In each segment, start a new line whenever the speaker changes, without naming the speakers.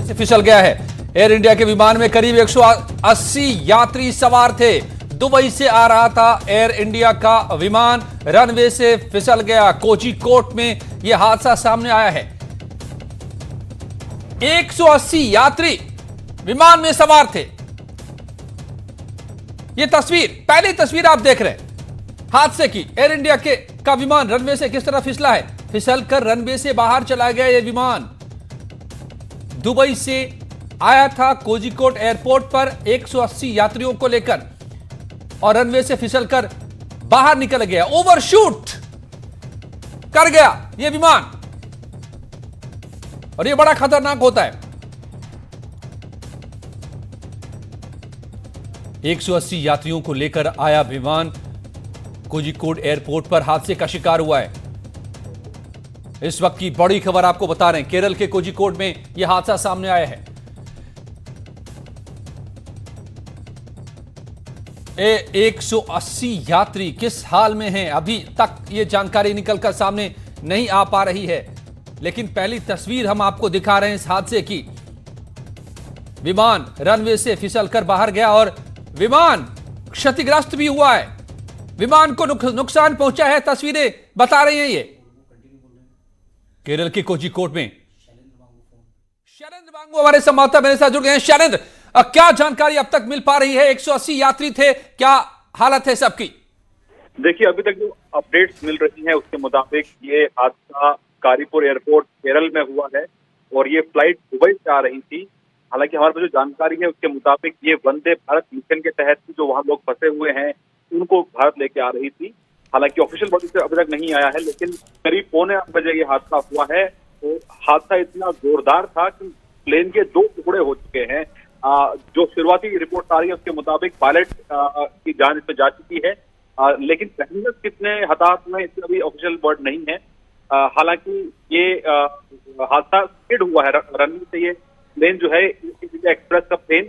से फिसल गया है। एयर इंडिया के विमान में करीब 180 यात्री सवार थे। दुबई से आ रहा था एयर इंडिया का विमान, रनवे से फिसल गया। कोझीकोड में यह हादसा सामने आया है। 180 यात्री विमान में सवार थे। यह तस्वीर, पहली तस्वीर आप देख रहे हैं हादसे की। एयर इंडिया का विमान रनवे से किस तरह फिसला है। फिसलकर रनवे से बाहर चला गया यह विमान। दुबई से आया था कोझीकोड एयरपोर्ट पर 180 यात्रियों को लेकर और रनवे से फिसलकर बाहर निकल गया। ओवरशूट कर गया यह विमान और यह बड़ा खतरनाक होता है। 180 यात्रियों को लेकर आया विमान कोझीकोड एयरपोर्ट पर हादसे का शिकार हुआ है। इस वक्त की बड़ी खबर आपको बता रहे हैं, केरल के कोझीकोड में यह हादसा सामने आया है। 180 यात्री किस हाल में हैं, अभी तक यह जानकारी निकलकर सामने नहीं आ पा रही है, लेकिन पहली तस्वीर हम आपको दिखा रहे हैं इस हादसे की। विमान रनवे से फिसलकर बाहर गया और विमान क्षतिग्रस्त भी हुआ है। विमान को नुकसान पहुंचा है, तस्वीरें बता रही हैं ये। केरल के कोझीकोड में शैलेंद्र बांगू हमारे संवाददाता मेरे साथ जुड़ गए हैं। शैलेंद्र, क्या जानकारी अब तक मिल पा रही है? 180 यात्री थे, क्या हालत है सबकी?
देखिए, अभी तक जो अपडेट्स मिल रही हैं उसके मुताबिक ये हादसा कारीपुर एयरपोर्ट केरल में हुआ है और ये फ्लाइट दुबई से आ रही थी। हालांकि हमारे पास जो जानकारी है उसके मुताबिक ये वंदे भारत मिशन के तहत जो वहां लोग फंसे हुए हैं उनको भारत लेके आ रही थी। हालांकि ऑफिशियल बॉडी से अभी तक नहीं आया है, लेकिन करीब 7:45 बजे ये हादसा हुआ है। तो हादसा इतना जोरदार था कि प्लेन के 2 टुकड़े हो चुके हैं। जो शुरुआती रिपोर्ट आ रही है उसके मुताबिक पायलट की जान इसमें जा चुकी है, लेकिन पैसेंजर्स कितने हताहत हुए इसका अभी ऑफिशियल वर्ड नहीं है। हालांकि ये हादसा स्किड हुआ है रनवे से। ये प्लेन जो है एक्सप्रेस का plane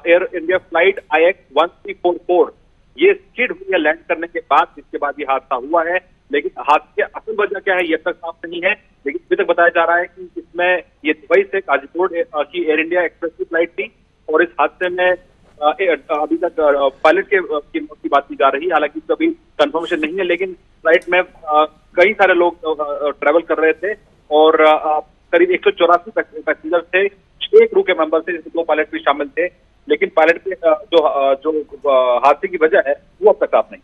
Air India flight IX 1344 ये स्किड हुई है लैंड करने के बाद, जिसके बाद ये हादसा हुआ है। लेकिन हादसे की असल वजह क्या है ये तक साफ नहीं है, लेकिन अभी तक बताया जा रहा है कि इसमें ये दुबई से कोझीकोड की एयर इंडिया एक्सप्रेस की फ्लाइट थी और इस हादसे में अभी तक पायलट की मौत की बात की जा रही है। हालांकि इसका अभी कंफर्मेशन नहीं है, लेकिन फ्लाइट में कई सारे लोग ट्रेवल कर रहे थे और करीब 184 पैसेंजर थे। 6 क्रू के मेंबर थे, जिसमें 2 पायलट भी शामिल थे, लेकिन पायलट के जो हादसे की वजह है वो अब तक साफ नहीं।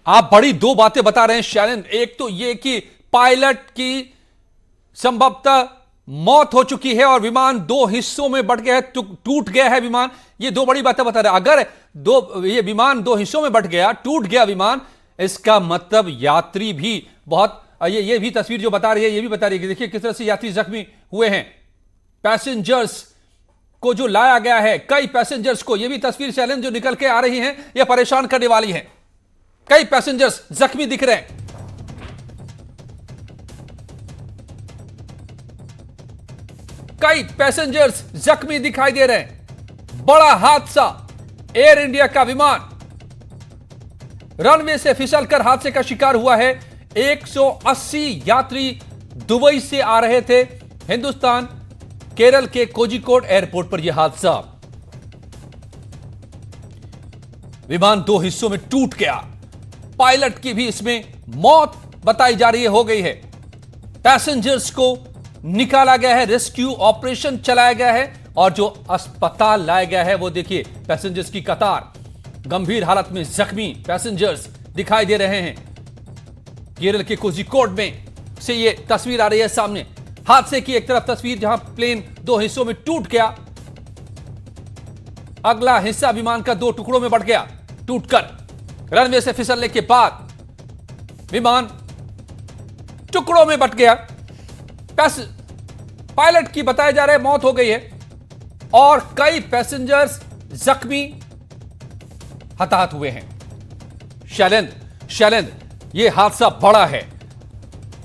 आप बड़ी 2 बातें बता रहे हैं शैलेंद्र। एक तो ये कि पायलट की संभवतः मौत हो चुकी है और विमान 2 हिस्सों में बंट गया है, टूट गया है विमान। ये 2 बड़ी बातें बता रहे हैं। अगर ये विमान 2 हिस्सों में बंट गया, टूट गया विमान, इसका मतलब यात्री भी बहुत, ये भी तस्वीर जो बता रही है ये भी बता रही है कि देखिए किस तरह से यात्री जख्मी हुए हैं। पैसेंजर्स को जो लाया गया है, कई पैसेंजर्स को, ये भी तस्वीर शैलेंद्र जो निकल के आ रही हैं ये परेशान करने वाली है। कई पैसेंजर्स जख्मी दिख रहे हैं। कई पैसेंजर्स जख्मी दिखाई दे रहे हैं। बड़ा हादसा, एयर इंडिया का विमान रनवे से फिसलकर हादसे का शिकार हुआ है। 180 यात्री दुबई से आ रहे थे हिंदुस्तान, केरल के कोझीकोड एयरपोर्ट पर यह हादसा। विमान 2 हिस्सों में टूट गया। पायलट की भी इसमें मौत बताई जा रही है, हो गई है। पैसेंजर्स को निकाला गया है, रेस्क्यू ऑपरेशन चलाया गया है और जो अस्पताल लाया गया है वो देखिए पैसेंजर्स की कतार, गंभीर हालत में जख्मी पैसेंजर्स दिखाई दे रहे हैं। केरल के कोझीकोड में से ये तस्वीर आ रही है सामने। हादसे की एक तरफ तस्वीर जहां प्लेन 2 हिस्सों में टूट गया, अगला हिस्सा विमान का 2 टुकड़ों में बंट गया। टूटकर रनवे से फिसलने के बाद विमान टुकड़ों में बंट गया। पायलट की बताया जा रहा है मौत हो गई है और कई पैसेंजर्स जख्मी हताहत हुए हैं। शैलेंद्र, यह हादसा बड़ा है।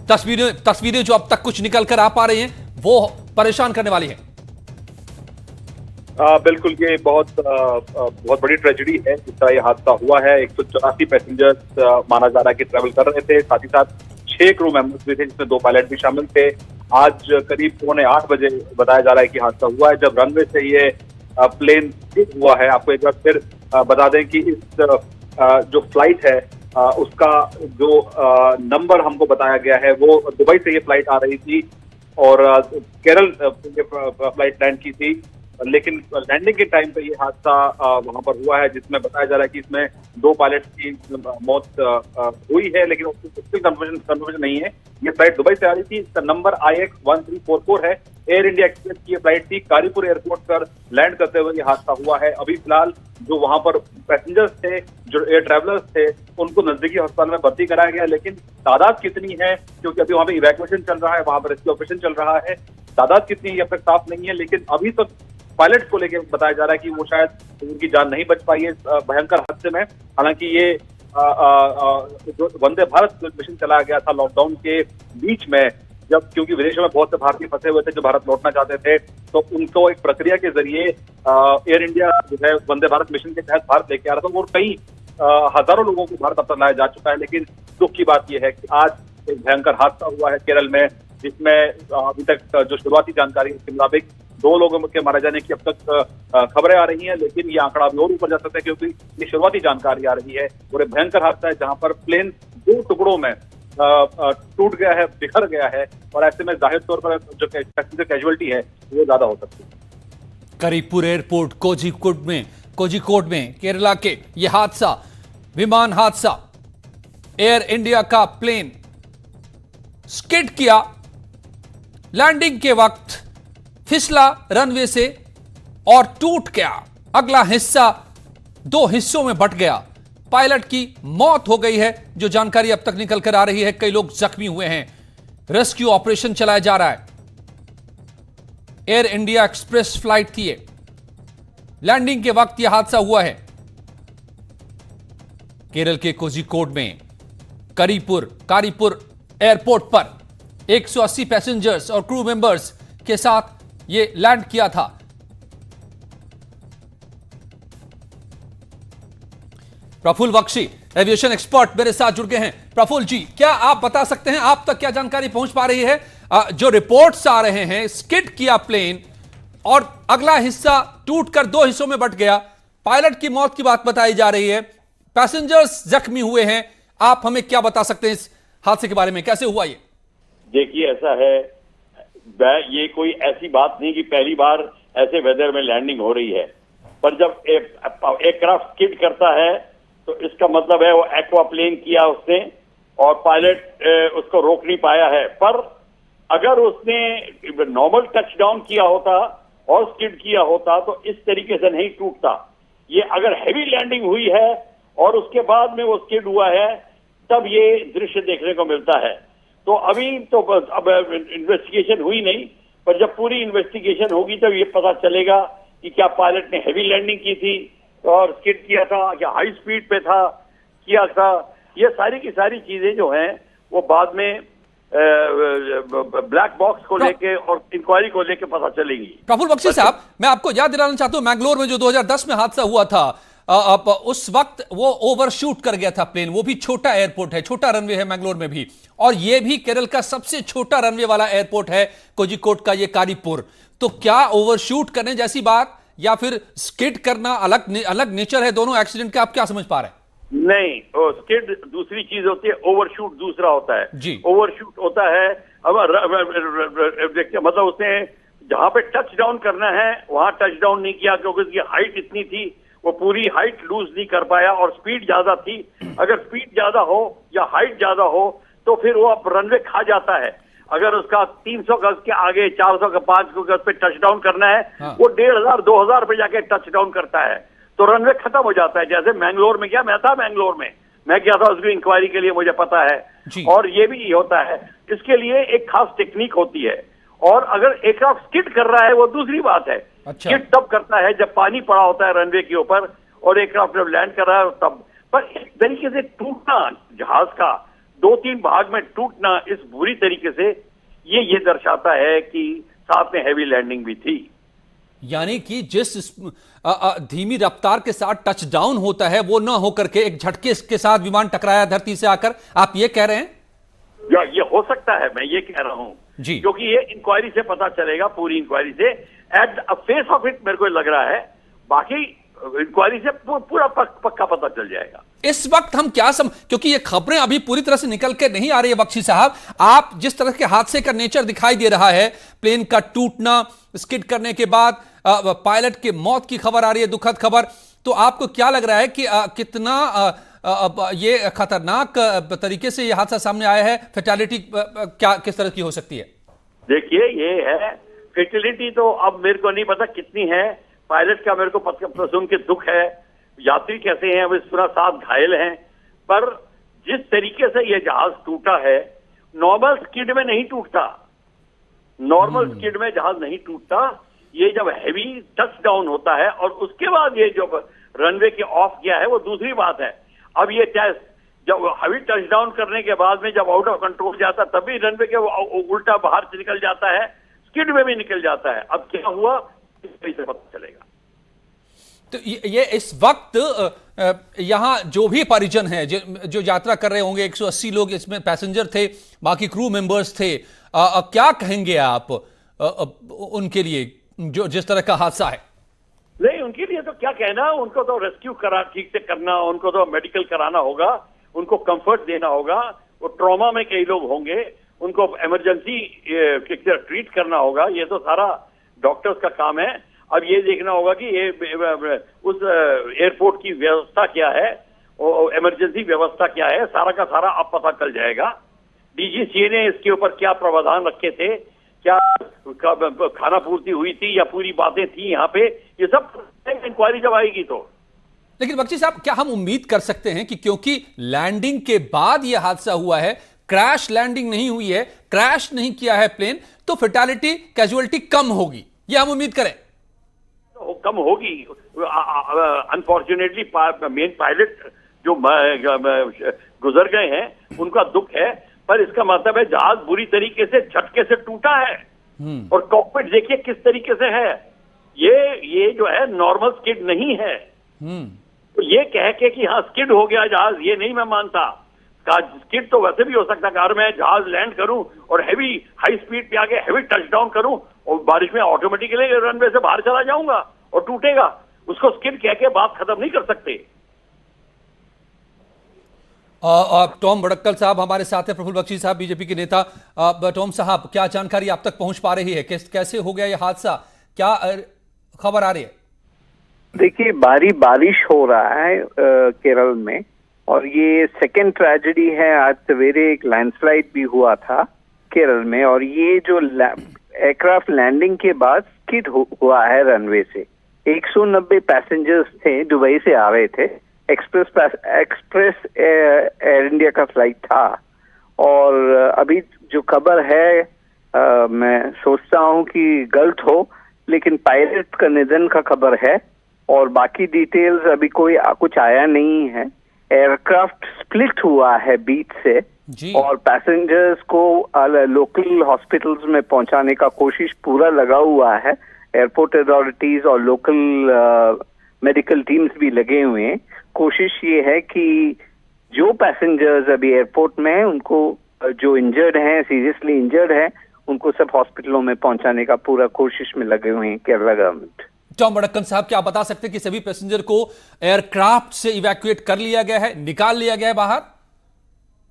तस्वीरें जो अब तक कुछ निकल कर आ पा रही हैं वो परेशान करने वाली है।
बिल्कुल, ये बहुत बड़ी ट्रेजेडी है जिसका ये हादसा हुआ है। 184 पैसेंजर्स माना जा रहा है कि ट्रैवल कर रहे थे, साथ ही साथ 6 क्रू मेंबर्स भी थे जिसमें 2 पायलट भी शामिल थे। आज करीब 7:45 बताया जा रहा है कि हादसा हुआ है, जब रनवे से ये प्लेन हिट हुआ है। आपको एक बार फिर बता दें कि इस जो फ्लाइट है उसका जो नंबर हमको बताया गया है वो दुबई से ये फ्लाइट आ रही थी और केरल फ्लाइट लैंड की थी, लेकिन लैंडिंग के टाइम पे ये हादसा वहां पर हुआ है, जिसमें बताया जा रहा है कि इसमें 2 पायलट्स की मौत हुई है, लेकिन उसकी कंफर्मेशन नहीं है। ये फ्लाइट दुबई से आ रही थी, इसका नंबर IX1344 है। एयर इंडिया एक्सप्रेस की ये फ्लाइट थी। कारीपुर एयरपोर्ट पर लैंड करते हुए ये हादसा हुआ है। अभी फिलहाल जो वहां पर पैसेंजर्स थे, जो एयर ट्रैवलर्स थे, उनको नजदीकी अस्पताल में भर्ती कराया गया, लेकिन तादाद कितनी है, क्योंकि अभी वहां पे इवैक्यूएशन चल रहा है, वहां पर रेस्क्यू ऑपरेशन चल रहा है, तादाद कितनी है अब तक साफ नहीं है। लेकिन अभी तक पायलट को लेकर बताया जा रहा है कि वो शायद उनकी जान नहीं बच पाई है इस भयंकर हादसे में। हालांकि ये जो वंदे भारत मिशन चलाया गया था लॉकडाउन के बीच में, जब क्योंकि विदेशों में बहुत से भारतीय फंसे हुए थे जो भारत लौटना चाहते थे, तो उनको एक प्रक्रिया के जरिए एयर इंडिया जो है वंदे भारत मिशन के तहत भारत लेके आ रहा था और कई हजारों लोगों को भारत अब तक लाया जा चुका है। लेकिन दुख की बात यह है कि आज एक भयंकर हादसा हुआ है केरल में, जिसमें अभी तक जो शुरुआती जानकारी के मुताबिक 2 लोगों के मारे जाने की अब तक खबरें आ रही हैं, लेकिन ये आंकड़ा अभी और ऊपर जा सकता है क्योंकि ये शुरुआती जानकारी आ रही है। और एक भयंकर हादसा है जहां पर प्लेन 2 टुकड़ों में टूट गया है, बिखर गया है, और ऐसे में जाहिर तौर पर जो पैसेंजर कैजुअलिटी है वो ज्यादा हो सकती है।
करीपुर एयरपोर्ट कोझिकोड में केरला के यह हादसा, विमान हादसा, एयर इंडिया का प्लेन स्किड किया, लैंडिंग के वक्त फिसला रनवे से और टूट गया। अगला हिस्सा 2 हिस्सों में बंट गया। पायलट की मौत हो गई है, जो जानकारी अब तक निकल कर आ रही है। कई लोग जख्मी हुए हैं। रेस्क्यू ऑपरेशन चलाया जा रहा है। एयर इंडिया एक्सप्रेस फ्लाइट थी ये। लैंडिंग के वक्त यह हादसा हुआ है। केरल के कोझिकोड में कारीपुर एयरपोर्ट पर 180 पैसेंजर्स और क्रू मेंबर्स के साथ यह लैंड किया था। प्रफुल्ल बख्शी, एविएशन एक्सपर्ट, मेरे साथ जुड़ गए हैं। प्रफुल्ल जी, क्या आप बता सकते हैं, आप तक क्या जानकारी पहुंच पा रही है? जो रिपोर्ट्स आ रहे हैं, स्किड किया प्लेन और अगला हिस्सा टूटकर 2 हिस्सों में बंट गया, पायलट की मौत की बात बताई जा रही है, पैसेंजर्स जख्मी हुए हैं। आप हमें क्या बता सकते हैं इस हादसे के बारे में, कैसे हुआ ये?
देखिए, ऐसा है, ये कोई ऐसी बात नहीं कि पहली बार ऐसे वेदर में लैंडिंग हो रही है, पर जब एयरक्राफ्ट स्किड करता है तो इसका मतलब है वो एक्वाप्लेन किया उसने और पायलट उसको रोक नहीं पाया है। पर अगर उसने नॉर्मल टच डाउन किया होता और स्किड किया होता तो इस तरीके से नहीं टूटता। ये अगर हैवी लैंडिंग हुई है और उसके बाद में वो स्किड हुआ है, तब ये दृश्य देखने को मिलता है। तो अभी तो अब इन्वेस्टिगेशन हुई नहीं, पर जब पूरी इन्वेस्टिगेशन होगी तब ये पता चलेगा कि क्या पायलट ने हैवी लैंडिंग की थी और स्किड किया था, क्या हाई स्पीड पे था, किया था। ये सारी की सारी चीजें जो हैं वो बाद में ब्लैक बॉक्स को लेके और इंक्वायरी को लेके पता चलेगी।
प्रफुल्ल बख्शी साहब, मैं आपको याद दिलाना चाहता हूं, मैंगलोर में जो 2010 में हादसा हुआ था, उस वक्त वो ओवरशूट कर गया था प्लेन। वो भी छोटा एयरपोर्ट है, छोटा रनवे है मैंगलोर में भी, और ये भी केरल का सबसे छोटा रनवे वाला एयरपोर्ट है कोझिकोड का ये कारीपुर। तो क्या ओवरशूट करने जैसी बात या फिर स्किड करना अलग नेचर है दोनों एक्सीडेंट का? आप क्या समझ पा रहे हैं?
नहीं, स्किड दूसरी चीज होती है, ओवरशूट दूसरा होता है
जी।
ओवरशूट होता है देखिए, मतलब उसने जहां पे टच डाउन करना है वहां टच डाउन नहीं किया, क्योंकि उसकी हाइट इतनी थी, वो पूरी हाइट लूज नहीं कर पाया और स्पीड ज्यादा थी। अगर स्पीड ज्यादा हो या हाइट ज्यादा हो तो फिर वो रनवे खा जाता है। अगर उसका 300 गज के आगे 400 का 500 गज पे टच डाउन करना है,
हाँ।
वो 1500-2000 पे जाके टच डाउन करता है तो रनवे खत्म हो जाता है। जैसे मैंगलोर में गया, मैं था मैंगलोर में, मैं गया था उसकी इंक्वायरी के लिए, मुझे पता है। और ये भी होता है, इसके लिए एक खास टेक्निक होती है। और अगर एयरक्राफ्ट स्किड कर रहा है वो दूसरी बात है।
अच्छा।
स्किड तब करता है जब पानी पड़ा होता है रनवे के ऊपर और एयरक्राफ्ट जब लैंड कर रहा है तब। पर इस तरीके से टूटना, जहाज का 2-3 भाग में टूटना इस बुरी तरीके से, ये दर्शाता है कि साथ में हैवी लैंडिंग भी थी।
यानी कि जिस धीमी रफ्तार के साथ टच डाउन होता है वो ना होकर के एक झटके के साथ विमान टकराया धरती से आकर, आप ये कह रहे हैं?
या ये हो सकता है, मैं ये कह रहा हूं
जी।
क्योंकि ये इंक्वायरी से पता चलेगा, पूरी इंक्वायरी से। At the face of it मेरे को लग रहा है, बाकी इंक्वायरी से पूरा पक्का पता चल जाएगा।
इस वक्त हम क्या क्योंकि ये खबरें अभी पूरी तरह से निकल के नहीं आ रही है बख्शी साहब, आप जिस तरह के हादसे का नेचर दिखाई दे रहा है, प्लेन का टूटना, स्किड करने के बाद पायलट के मौत की खबर आ रही है, दुखद खबर, तो आपको क्या लग रहा है कि कितना ये खतरनाक तरीके से ये हादसा सामने आया है? फैटेलिटी क्या किस तरह की हो सकती है?
देखिए, ये है फैटेलिटी, तो अब मेरे को नहीं पता कितनी है। पायलट का मेरे को सुन के दुख है, यात्री कैसे हैं, वे पूरा 7 घायल हैं। पर जिस तरीके से ये जहाज टूटा है, नॉर्मल स्किड में नहीं टूटता। नॉर्मल स्किड में जहाज नहीं टूटता। ये जब हैवी टच डाउन होता है और उसके बाद ये जो रनवे के ऑफ किया है, वो दूसरी बात है। अब ये टेस्ट जब हैवी टच डाउन करने के बाद में जब आउट ऑफ कंट्रोल जाता, तभी रनवे के उल्टा बाहर से निकल जाता है, स्किड में भी निकल जाता है। अब क्या हुआ, से पता चलेगा।
तो ये इस वक्त यहां जो भी परिजन है, जो यात्रा कर रहे होंगे, 180 लोग इसमें पैसेंजर थे, बाकी क्रू मेंबर्स थे, क्या कहेंगे आप उनके लिए जो जिस तरह का हादसा है?
नहीं, उनके लिए तो क्या कहना, उनको तो रेस्क्यू ठीक से करना, उनको तो मेडिकल कराना होगा, उनको कंफर्ट देना होगा। वो ट्रॉमा में कई लोग होंगे, उनको इमरजेंसी ट्रीट करना होगा। ये तो सारा डॉक्टर्स का काम है। अब ये देखना होगा कि ये उस एयरपोर्ट की व्यवस्था क्या है, इमरजेंसी व्यवस्था क्या है, सारा का सारा अब पता चल जाएगा। डीजीसीए ने इसके ऊपर क्या प्रावधान रखे थे, क्या खाना पूर्ति हुई थी या पूरी बातें थी यहाँ पे, ये सब इंक्वायरी जब आएगी तो।
लेकिन बख्शी साहब, क्या हम उम्मीद कर सकते हैं कि क्योंकि लैंडिंग के बाद यह हादसा हुआ है, क्रैश लैंडिंग नहीं हुई है, क्रैश नहीं किया है प्लेन, तो फैटेलिटी कैजुअलिटी कम होगी, यह हम उम्मीद करें?
कम होगी। अनफॉर्चुनेटली मेन पायलट जो गुजर गए हैं, उनका दुख है, पर इसका मतलब है जहाज बुरी तरीके से झटके से टूटा है। और कॉकपिट देखिए किस तरीके से है। ये जो है नॉर्मल स्किड नहीं है। तो ये कह के कि हाँ स्किड हो गया जहाज, ये नहीं मैं मानता। स्किड तो वैसे भी हो सकता है। अगर मैं जहाज लैंड करूं और हैवी हाई स्पीड पे आके हैवी टच डाउन करूं और बारिश में ऑटोमेटिकली रनवे से बाहर चला जाऊंगा और टूटेगा, उसको स्किड कह के बात खत्म नहीं कर सकते।
टॉम भड़क्कल साहब हमारे साथ हैं, प्रफुल्ल बख्शी साहब बीजेपी के नेता। टॉम साहब, क्या जानकारी आप तक पहुंच पा रही है? कैसे हो गया यह हादसा, क्या खबर आ रही है?
देखिए, बारिश हो रहा है केरल में, और ये सेकेंड ट्रेजेडी है। आज सवेरे एक लैंडस्लाइड भी हुआ था केरल में, और ये जो एयरक्राफ्ट लैंडिंग के बाद स्किड हुआ है रनवे से। 190 पैसेंजर्स थे, दुबई से आ रहे थे, एक्सप्रेस एयर इंडिया का फ्लाइट था। और अभी जो खबर है, मैं सोचता हूं कि गलत हो, लेकिन पायलट का निधन का खबर है, और बाकी डिटेल्स अभी कुछ आया नहीं है। एयरक्राफ्ट स्प्लिट हुआ है बीच से, और पैसेंजर्स को लोकल हॉस्पिटल्स में पहुंचाने का कोशिश पूरा लगा हुआ है। एयरपोर्ट अथॉरिटीज और लोकल मेडिकल टीम्स भी लगे हुए हैं। कोशिश ये है कि जो पैसेंजर्स अभी एयरपोर्ट में हैं, उनको जो इंजर्ड हैं, सीरियसली इंजर्ड हैं, उनको सब हॉस्पिटलों में पहुंचाने का पूरा कोशिश में लगे हुए हैं केरला गवर्नमेंट।
टॉम भड़क्कल साहब, क्या आप बता सकते हैं कि सभी पैसेंजर को एयरक्राफ्ट से इवैक्यूएट कर लिया गया है, निकाल लिया गया है बाहर?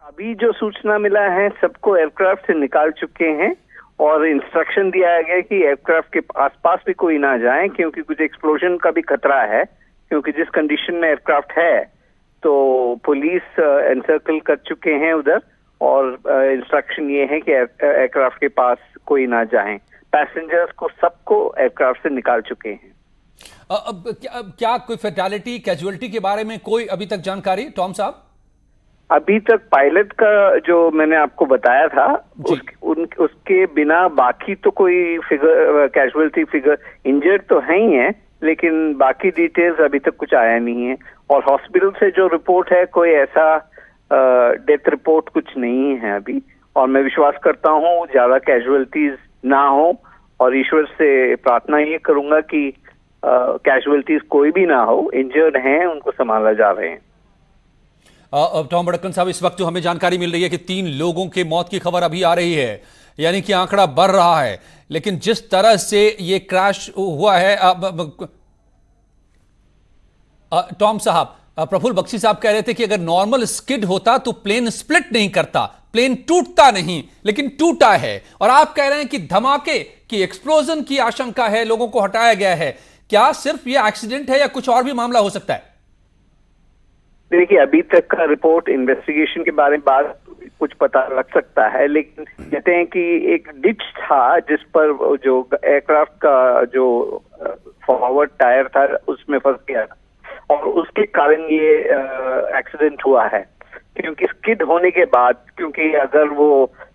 अभी जो सूचना मिला है, सबको एयरक्राफ्ट से निकाल चुके हैं, और इंस्ट्रक्शन दिया गया कि एयरक्राफ्ट के आसपास भी कोई ना जाए, क्योंकि कुछ एक्सप्लोजन का भी खतरा है। क्योंकि जिस कंडीशन में एयरक्राफ्ट है, तो पुलिस एनसर्कल कर चुके हैं उधर, और इंस्ट्रक्शन ये है कि एयरक्राफ्ट के पास कोई ना जाए। पैसेंजर्स को सबको एयरक्राफ्ट से निकाल चुके हैं।
क्या कोई फैटेलिटी कैजुअलिटी के बारे में कोई अभी तक जानकारी, टॉम साहब?
अभी तक पायलट का जो मैंने आपको बताया था, उसके बिना बाकी तो कोई फिगर कैजुअलिटी फिगर इंजर्ड तो है ही है, लेकिन बाकी डिटेल्स अभी तक कुछ आया नहीं है। और हॉस्पिटल से जो रिपोर्ट है, कोई ऐसा डेथ रिपोर्ट कुछ नहीं है अभी, और मैं विश्वास करता हूँ ज्यादा कैजुअलिटीज ना हो, और ईश्वर से प्रार्थना ये करूंगा कि कैजुअलिटीज कोई भी ना हो। इंजर्ड हैं, उनको संभाला जा रहे हैं।
टॉम भड़क्कल साहब, इस वक्त जो हमें जानकारी मिल रही है कि 3 लोगों के मौत की खबर अभी आ रही है। यानी कि आंकड़ा बढ़ रहा है। लेकिन जिस तरह से ये क्रैश हुआ है, टॉम साहब, प्रफुल्ल बख्शी साहब कह रहे थे कि अगर नॉर्मल स्किड होता तो प्लेन स्प्लिट नहीं करता, प्लेन टूटता नहीं, लेकिन टूटा है। और आप कह रहे हैं कि धमाके की, एक्सप्लोजन की आशंका है, लोगों को हटाया गया है। क्या सिर्फ यह एक्सीडेंट है या कुछ और भी मामला हो सकता है?
देखिए, अभी तक का रिपोर्ट इन्वेस्टिगेशन के बारे में बात कुछ पता लग सकता है, लेकिन कहते हैं कि एक डिच था जिस पर जो एयरक्राफ्ट का जो फॉरवर्ड टायर था उसमें फंस गया था, और उसके कारण ये एक्सीडेंट हुआ है। क्योंकि स्किड होने के बाद, क्योंकि अगर वो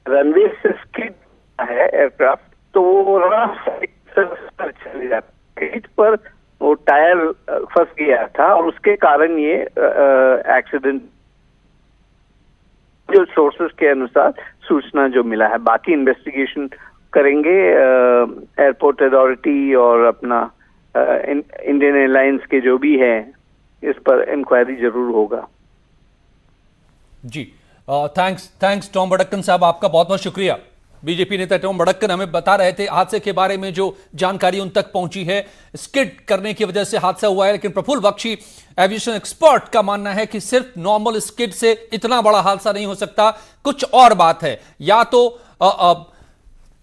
रनवे से स्किड है एयरक्राफ्ट तो वो चले जाता है, पर वो टायर फंस गया था और उसके कारण ये एक्सीडेंट, जो सोर्सेस के अनुसार सूचना जो मिला है। बाकी इन्वेस्टिगेशन करेंगे एयरपोर्ट अथॉरिटी और अपना इंडियन एयरलाइंस के जो भी है, इस पर इंक्वायरी जरूर होगा।
जी, थैंक्स टॉम बड़क्कन साहब, आपका बहुत बहुत शुक्रिया। बीजेपी नेता टॉम बड़क्कन हमें बता रहे थे हादसे के बारे में, जो जानकारी उन तक पहुंची है, स्किड करने की वजह से हादसा हुआ है। लेकिन प्रफुल्ल बख्शी, एविएशन एक्सपर्ट, का मानना है कि सिर्फ नॉर्मल स्किड से इतना बड़ा हादसा नहीं हो सकता, कुछ और बात है। या तो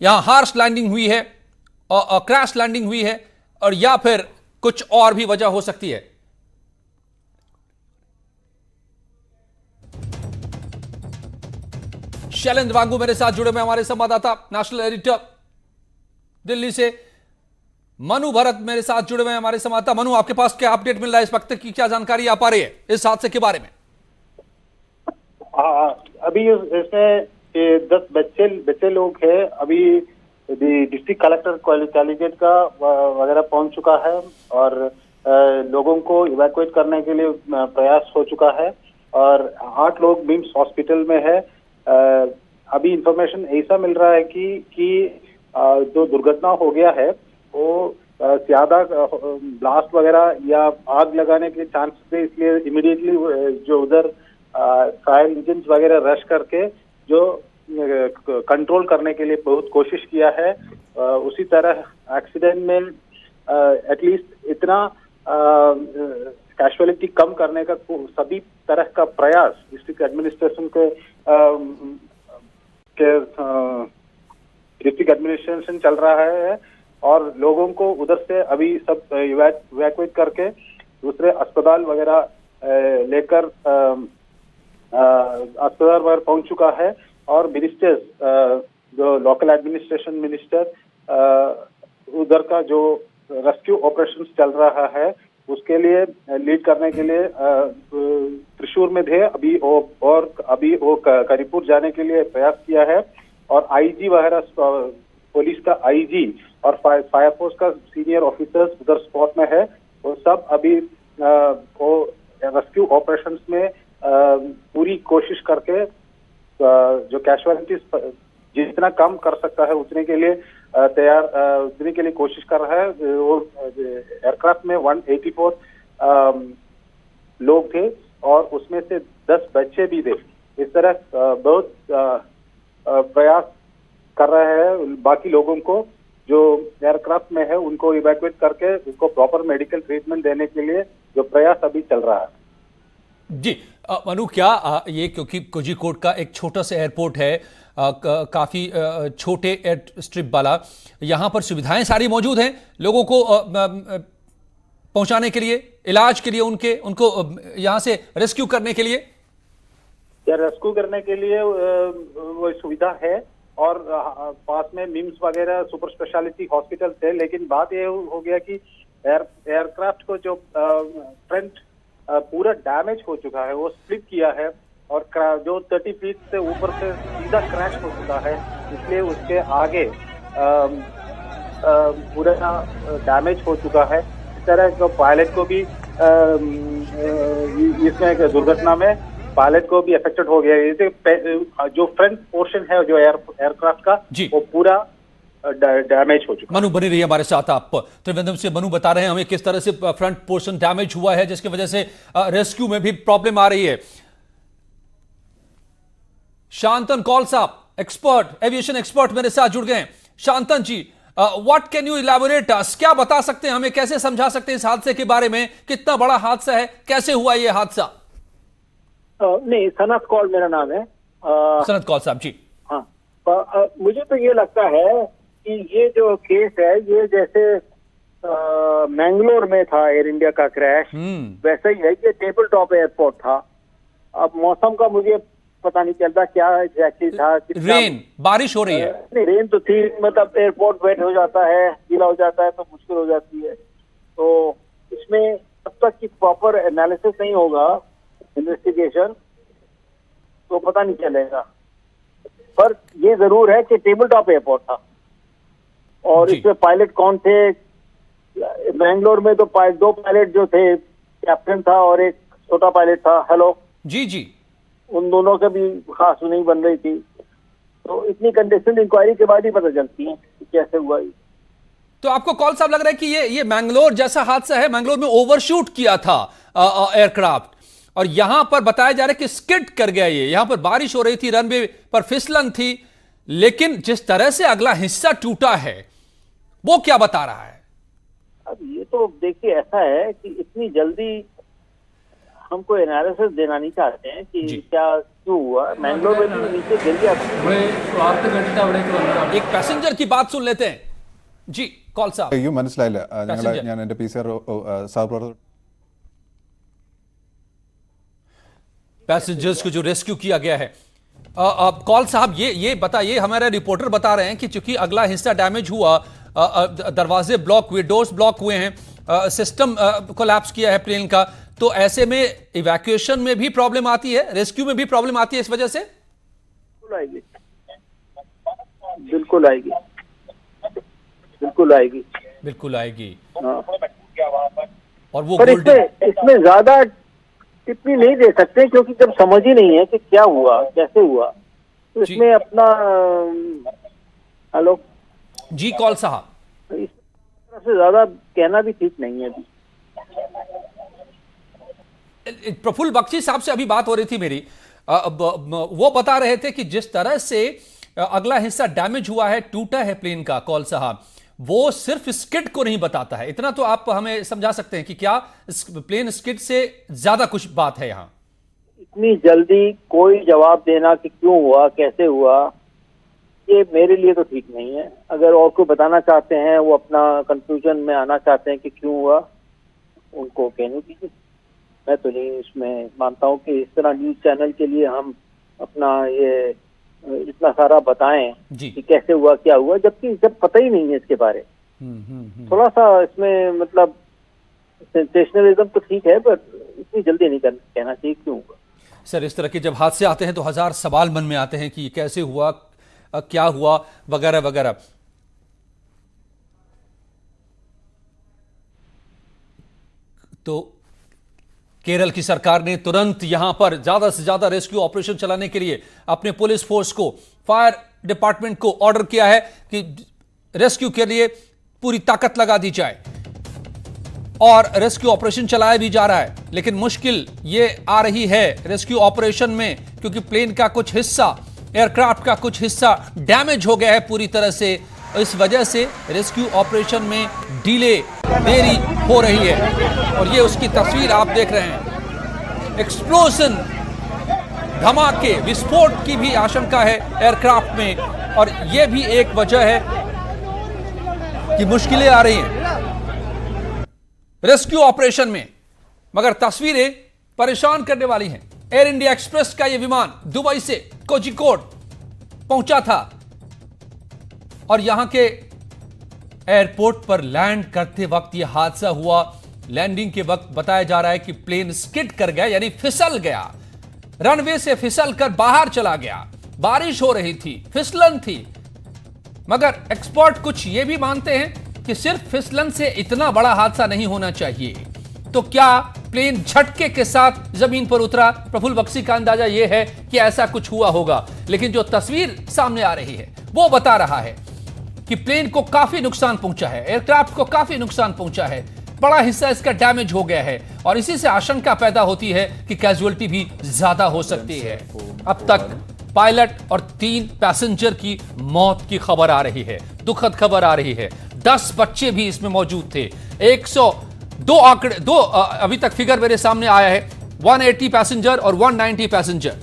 यहां हार्श लैंडिंग हुई है, क्रैश लैंडिंग हुई है, और या फिर कुछ और भी वजह हो सकती है। शैलेंद्र वांगू मेरे साथ जुड़े हुए, हमारे संवाददाता नेशनल एडिटर दिल्ली से। मनु भरत मेरे साथ जुड़े हुए हैं, हमारे संवाददाता। मनु, आपके पास क्या अपडेट मिल रहा है, इस वक्त की क्या जानकारी आ पा रही है इस हादसे के बारे में?
अभी इसमें 10 बच्चे लोग हैं। अभी डिस्ट्रिक्ट कलेक्टर कॉलेजिएट का वगैरह पहुंच चुका है और लोगों को इवैक्यूएट करने के लिए प्रयास हो चुका है, और 8 लोग मिम्स हॉस्पिटल में है। अभी इंफॉर्मेशन ऐसा मिल रहा है कि जो दुर्घटना हो गया है वो ज्यादा ब्लास्ट वगैरह या आग लगाने के चांसेस थे, इसलिए इमीडिएटली जो उधर फायर इंजन वगैरह रश करके जो कंट्रोल करने के लिए बहुत कोशिश किया है। उसी तरह एक्सीडेंट में एटलीस्ट इतना कैजुअलिटी कम करने का सभी तरह का प्रयास डिस्ट्रिक्ट एडमिनिस्ट्रेशन डिस्ट्रिक्ट एडमिनिस्ट्रेशन चल रहा है, और लोगों को उधर से अभी सब इवैक्यूएट करके दूसरे अस्पताल वगैरह लेकर अस्पताल वगैरह पहुंच चुका है। और मिनिस्टर्स, जो लोकल एडमिनिस्ट्रेशन मिनिस्टर, उधर का जो रेस्क्यू ऑपरेशंस चल रहा है उसके लिए लीड करने के लिए त्रिशूर में थे अभी, और अभी वो करीपुर जाने के लिए प्रयास किया है। और आईजी वगैरह, पुलिस का आईजी और फायर फोर्स का सीनियर ऑफिसर्स उधर स्पॉट में है। वो सब अभी वो रेस्क्यू ऑपरेशंस में पूरी कोशिश करके जो कैजुअलिटीज जितना कम कर सकता है उतने के लिए उतने के लिए कोशिश कर रहा है। वो एयरक्राफ्ट में 184 लोग थे और उसमें से 10 बच्चे भी थे। इस तरह बहुत प्रयास कर रहे हैं बाकी लोगों को जो एयरक्राफ्ट में है उनको इवैक्यूएट करके उनको प्रॉपर मेडिकल ट्रीटमेंट देने के लिए जो प्रयास अभी चल रहा है।
जी मनु, क्या ये, क्योंकि कोझिकोड का एक छोटा सा एयरपोर्ट है, काफी छोटे एयर स्ट्रिप वाला, यहां पर सुविधाएं सारी मौजूद हैं लोगों को पहुंचाने के लिए, इलाज के लिए, उनको यहां से रेस्क्यू करने के लिए?
रेस्क्यू करने के लिए वो सुविधा है, और पास में मिम्स वगैरह सुपर स्पेशलिटी हॉस्पिटल थे। लेकिन बात ये हो गया कि एयरक्राफ्ट को जो फ्रंट पूरा डैमेज हो चुका है, वो स्प्लिट किया है, और जो 30 फीट से ऊपर से सीधा क्रैश हो चुका है, इसलिए उसके आगे पूरा डैमेज हो चुका है। इस तरह जो पायलट को भी इसमें दुर्घटना में पायलट को भी अफेक्टेड हो गया। जैसे जो फ्रंट पोर्शन है जो एयरक्राफ्ट का, वो पूरा डैमेज हो चुका।
मनु बनी रही है हमारे साथ। आप त्रिवेंद्रम से मनु बता रहे हैं हमें किस तरह से फ्रंट पोर्शन डैमेज हुआ है, जिसकी वजह से रेस्क्यू में भी प्रॉब्लम आ रही है। शांतन कौल साहब, एक्सपर्ट, एविएशन एक्सपर्ट मेरे साथ जुड़ गए हैं। शांतन जी, व्हाट कैन यू इलैबोरेट अस, क्या बता सकते हैं हमें, कैसे समझा सकते हैं इस हादसे के बारे में, कितना बड़ा हादसा है, कैसे हुआ ये हादसा?
नहीं, सनत कौल मेरा नाम है।
सनत कौल साहब जी।
हाँ, मुझे तो ये लगता है कि ये जो केस है ये जैसे मैंगलोर में था एयर इंडिया का क्रैश, वैसा ही है। ये टेबल टॉप एयरपोर्ट था। अब मौसम का मुझे पता नहीं चलता क्या एग्जैक्टली था।
रेन, बारिश हो रही है?
नहीं, रेन तो थी, मतलब एयरपोर्ट वेट हो जाता है, गीला हो जाता है तो मुश्किल हो जाती है। तो इसमें जब तक कि प्रॉपर एनालिसिस नहीं होगा, इन्वेस्टिगेशन, तो पता नहीं चलेगा। पर ये जरूर है कि टेबल टॉप एयरपोर्ट था और इसमें पायलट कौन थे। बैंगलोर में तो दो पायलट जो थे, कैप्टन था और एक छोटा पायलट था। हेलो
जी जी।
उन दोनों के भी खास नहीं बन रही थी। तो इतनी कंडीशन इंक्वायरी के बाद ही पता चलती है कि कैसे हुआ ये।
तो आपको कौल साहब लग रहा है कि ये मैंगलोर जैसा हादसा है? मैंगलोर में ओवरशूट किया था एयरक्राफ्ट और यहां पर बताया जा रहा है कि स्किड कर गया ये। यहां पर बारिश हो रही थी, रनवे पर फिसलन थी, लेकिन जिस तरह से अगला हिस्सा टूटा है वो क्या बता रहा है?
अब ये तो देखिए ऐसा है कि इतनी जल्दी हमको एनालिसिस देना नहीं चाहते हैं कि क्या क्यों हुआ। मैंगलोर में भी नीचे गिर गया।
एक पैसेंजर की बात सुन लेते हैं जी। कौल साहब,
മനസ്സിലായില്ല ഞാൻ എന്റെ PCR സഹപ്രവർത്തകർ
पैसेंजर्स को जो रेस्क्यू किया गया है। कौल साहब, ये बताइए, हमारे रिपोर्टर बता रहे हैं कि चूंकि अगला हिस्सा डैमेज हुआ, दरवाजे ब्लॉक हुए, डोर्स ब्लॉक हुए हैं, सिस्टम कोलैप्स किया है प्लेन का, तो ऐसे में इवैक्यूएशन में भी प्रॉब्लम आती है, रेस्क्यू में भी प्रॉब्लम आती है इस वजह से?
आएगी, बिल्कुल आएगी, बिल्कुल आएगी,
बिल्कुल आएगी।
हाँ।
और वो
पर इसमें ज्यादा टिप्पणी नहीं दे सकते क्योंकि जब समझ ही नहीं है कि क्या हुआ, कैसे हुआ, तो इसमें अपना हेलो
जी कौल साहब,
इस तरह से ज्यादा कहना भी ठीक नहीं है।
प्रफुल्ल बख्शी साहब से अभी बात हो रही थी मेरी, वो बता रहे थे कि जिस तरह से अगला हिस्सा डैमेज हुआ है, टूटा है प्लेन का, कौल साहब, वो सिर्फ स्किड को नहीं बताता है। इतना तो आप हमें समझा सकते हैं कि क्या प्लेन स्किड से ज्यादा कुछ बात है यहाँ?
इतनी जल्दी कोई जवाब देना कि क्यों हुआ, कैसे हुआ, ये मेरे लिए तो ठीक नहीं है। अगर और कोई बताना चाहते हैं, वो अपना कंक्लूजन में आना चाहते हैं कि क्यों हुआ, उनको कहने दीजिए। मैं तो नहीं इसमें मानता हूँ कि इस तरह न्यूज चैनल के लिए हम अपना ये इतना सारा बताएं कि कैसे हुआ, क्या हुआ, जबकि जब पता ही नहीं है इसके बारे। थोड़ा सा इसमें मतलब सेंसेशनलिज्म तो ठीक है, पर इतनी जल्दी नहीं कहना चाहिए क्यों हुआ।
सर, इस तरह के जब हादसे आते हैं तो हजार सवाल मन में आते हैं कि कैसे हुआ, क्या हुआ, वगैरह वगैरह। तो केरल की सरकार ने तुरंत यहां पर ज्यादा से ज्यादा रेस्क्यू ऑपरेशन चलाने के लिए अपने पुलिस फोर्स को, फायर डिपार्टमेंट को ऑर्डर किया है कि रेस्क्यू के लिए पूरी ताकत लगा दी जाए और रेस्क्यू ऑपरेशन चलाया भी जा रहा है। लेकिन मुश्किल ये आ रही है रेस्क्यू ऑपरेशन में, क्योंकि प्लेन का कुछ हिस्सा, एयरक्राफ्ट का कुछ हिस्सा डैमेज हो गया है पूरी तरह से। इस वजह से रेस्क्यू ऑपरेशन में डिले, देरी हो रही है। और ये उसकी तस्वीर आप देख रहे हैं। एक्सप्लोजन, धमाके, विस्फोट की भी आशंका है एयरक्राफ्ट में, और ये भी एक वजह है कि मुश्किलें आ रही हैं रेस्क्यू ऑपरेशन में। मगर तस्वीरें परेशान करने वाली हैं। एयर इंडिया एक्सप्रेस का यह विमान दुबई से कोझिकोड पहुंचा था और यहां के एयरपोर्ट पर लैंड करते वक्त यह हादसा हुआ। लैंडिंग के वक्त बताया जा रहा है कि प्लेन स्किड कर गया, यानी फिसल गया, रनवे से फिसल कर बाहर चला गया। बारिश हो रही थी, फिसलन थी, मगर एक्सपर्ट कुछ यह भी मानते हैं कि सिर्फ फिसलन से इतना बड़ा हादसा नहीं होना चाहिए। तो क्या प्लेन झटके के साथ जमीन पर उतरा? प्रफुल्ल बख्शी का अंदाजा यह है कि ऐसा कुछ हुआ होगा, लेकिन जो तस्वीर सामने आ रही है वो बता रहा है कि प्लेन को काफी नुकसान पहुंचा है, एयरक्राफ्ट को काफी नुकसान पहुंचा है, बड़ा हिस्सा इसका डैमेज हो गया है और इसी से आशंका पैदा होती है कि कैजुअलिटी भी ज्यादा हो सकती है। अब तक पायलट और 3 पैसेंजर की मौत की खबर आ रही है, दुखद खबर आ रही है। 10 बच्चे भी इसमें मौजूद थे। 102 आंकड़े, अभी तक फिगर मेरे सामने आया है, 180 पैसेंजर और 190 पैसेंजर,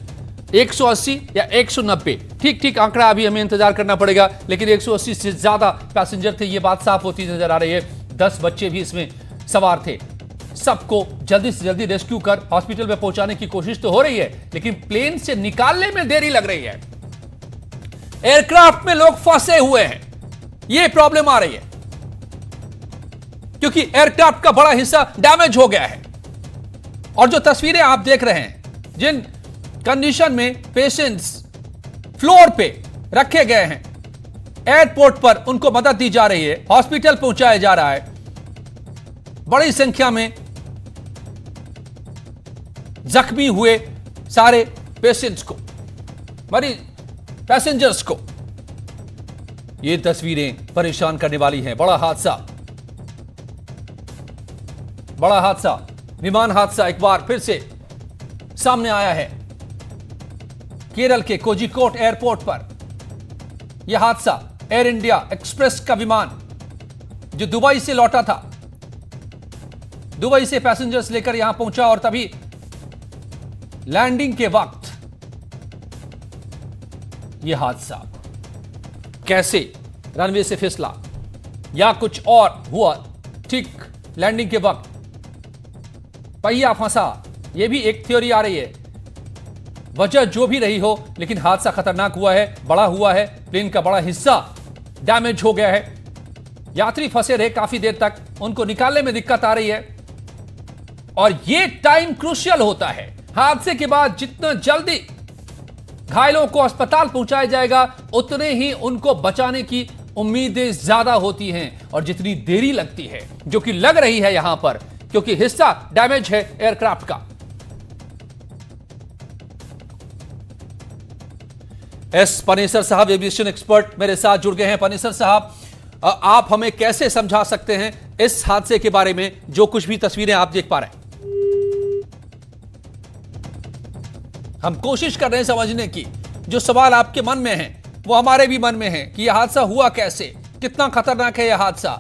180 या 190, ठीक आंकड़ा अभी हमें इंतजार करना पड़ेगा, लेकिन 180 से ज्यादा पैसेंजर थे, यह बात साफ होती नजर आ रही है। 10 बच्चे भी इसमें सवार थे। सबको जल्दी से जल्दी रेस्क्यू कर हॉस्पिटल में पहुंचाने की कोशिश तो हो रही है, लेकिन प्लेन से निकालने में देरी लग रही है। एयरक्राफ्ट में लोग फंसे हुए हैं, यह प्रॉब्लम आ रही है, क्योंकि एयरक्राफ्ट का बड़ा हिस्सा डैमेज हो गया है। और जो तस्वीरें आप देख रहे हैं, जिन कंडीशन में पेशेंट्स फ्लोर पे रखे गए हैं, एयरपोर्ट पर उनको मदद दी जा रही है, हॉस्पिटल पहुंचाया जा रहा है। बड़ी संख्या में जख्मी हुए सारे पेशेंट्स को, मरीज पैसेंजर्स को, ये तस्वीरें परेशान करने वाली हैं। बड़ा हादसा, विमान हादसा एक बार फिर से सामने आया है। केरल के कोझिकोड एयरपोर्ट पर यह हादसा, एयर इंडिया एक्सप्रेस का विमान जो दुबई से लौटा था, दुबई से पैसेंजर्स लेकर यहां पहुंचा और तभी लैंडिंग के वक्त यह हादसा, कैसे रनवे से फिसला या कुछ और हुआ, ठीक लैंडिंग के वक्त पहिया फंसा, यह भी एक थ्योरी आ रही है। वजह जो भी रही हो, लेकिन हादसा खतरनाक हुआ है, बड़ा हुआ है, प्लेन का बड़ा हिस्सा डैमेज हो गया है। यात्री फंसे रहे काफी देर तक, उनको निकालने में दिक्कत आ रही है। और यह टाइम क्रूशियल होता है। हादसे के बाद जितना जल्दी घायलों को अस्पताल पहुंचाया जाएगा, उतने ही उनको बचाने की उम्मीदें ज्यादा होती हैं। और जितनी देरी लगती है, जो कि लग रही है यहां पर, क्योंकि हिस्सा डैमेज है एयरक्राफ्ट का। एस पनेसर साहब, एविएशन एक्सपर्ट, मेरे साथ जुड़ गए हैं। पनेसर साहब, आप हमें कैसे समझा सकते हैं इस हादसे के बारे में, जो कुछ भी तस्वीरें आप देख पा रहे हैं? हम कोशिश कर रहे हैं समझने की। जो सवाल आपके मन में हैं, वो हमारे भी मन में है कि यह हादसा हुआ कैसे, कितना खतरनाक है यह हादसा,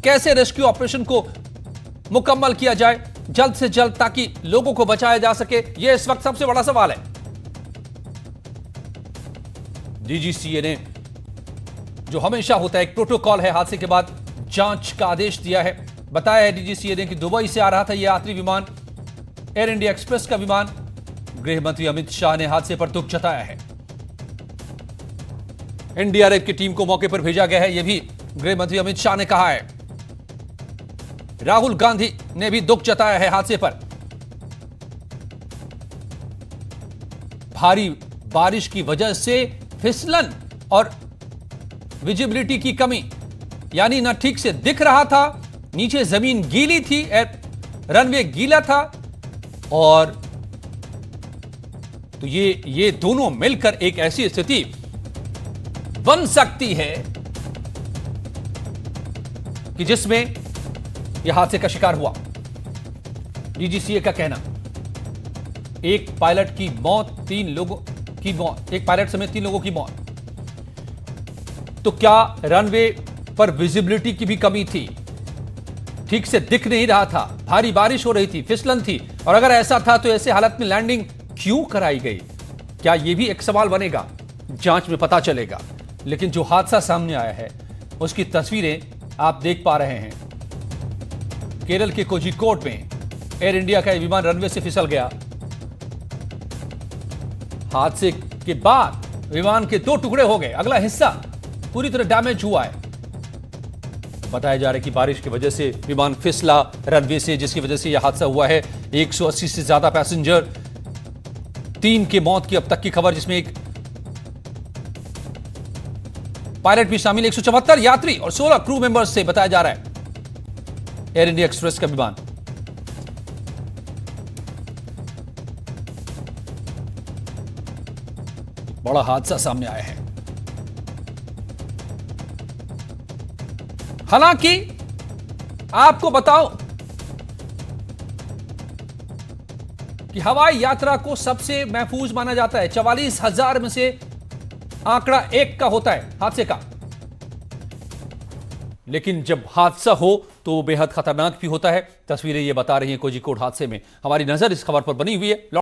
कैसे रेस्क्यू ऑपरेशन को मुकम्मल किया जाए जल्द से जल्द, ताकि लोगों को बचाया जा सके। यह इस वक्त सबसे बड़ा सवाल है। डीजीसीए ने, जो हमेशा होता है, एक प्रोटोकॉल है, हादसे के बाद जांच का आदेश दिया है। बताया है डीजीसीए ने कि दुबई से आ रहा था यह यात्री विमान, एयर इंडिया एक्सप्रेस का विमान। गृह मंत्री अमित शाह ने हादसे पर दुख जताया है। एनडीआरएफ की टीम को मौके पर भेजा गया है, यह भी गृह मंत्री अमित शाह ने कहा है। राहुल गांधी ने भी दुख जताया है हादसे पर। भारी बारिश की वजह से फिसलन और विजिबिलिटी की कमी, यानी ना ठीक से दिख रहा था, नीचे जमीन गीली थी, रनवे गीला था, और तो ये दोनों मिलकर एक ऐसी स्थिति बन सकती है कि जिसमें यह हादसे का शिकार हुआ। डीजीसीए का कहना, एक पायलट की मौत, 3 लोगों की मौत, एक पायलट समेत 3 लोगों की मौत। तो क्या रनवे पर विजिबिलिटी की भी कमी थी, ठीक से दिख नहीं रहा था, भारी बारिश हो रही थी, फिसलन थी? और अगर ऐसा था तो ऐसे हालत में लैंडिंग क्यों कराई गई? क्या यह भी एक सवाल बनेगा, जांच में पता चलेगा। लेकिन जो हादसा सामने आया है, उसकी तस्वीरें आप देख पा रहे हैं। केरल के कोझिकोड में एयर इंडिया का विमान रनवे से फिसल गया। हादसे के बाद विमान के 2 टुकड़े हो गए, अगला हिस्सा पूरी तरह डैमेज हुआ है। बताया जा रहा है कि बारिश की वजह से विमान फिसला रनवे से, जिसकी वजह से यह हादसा हुआ है। 180 से ज्यादा पैसेंजर, 3 की मौत की अब तक की खबर, जिसमें एक पायलट भी शामिल। 174 यात्री और 16 क्रू मेंबर्स से बताया जा रहा है एयर इंडिया एक्सप्रेस का विमान। बड़ा हादसा सामने आया है। हालांकि आपको बताओ, कि हवाई यात्रा को सबसे महफूज माना जाता है। 44,000 में से आंकड़ा 1 का होता है हादसे का, लेकिन जब हादसा हो तो वो बेहद खतरनाक भी होता है। तस्वीरें ये बता रही हैं कोझिकोड हादसे में। हमारी नजर इस खबर पर बनी हुई है।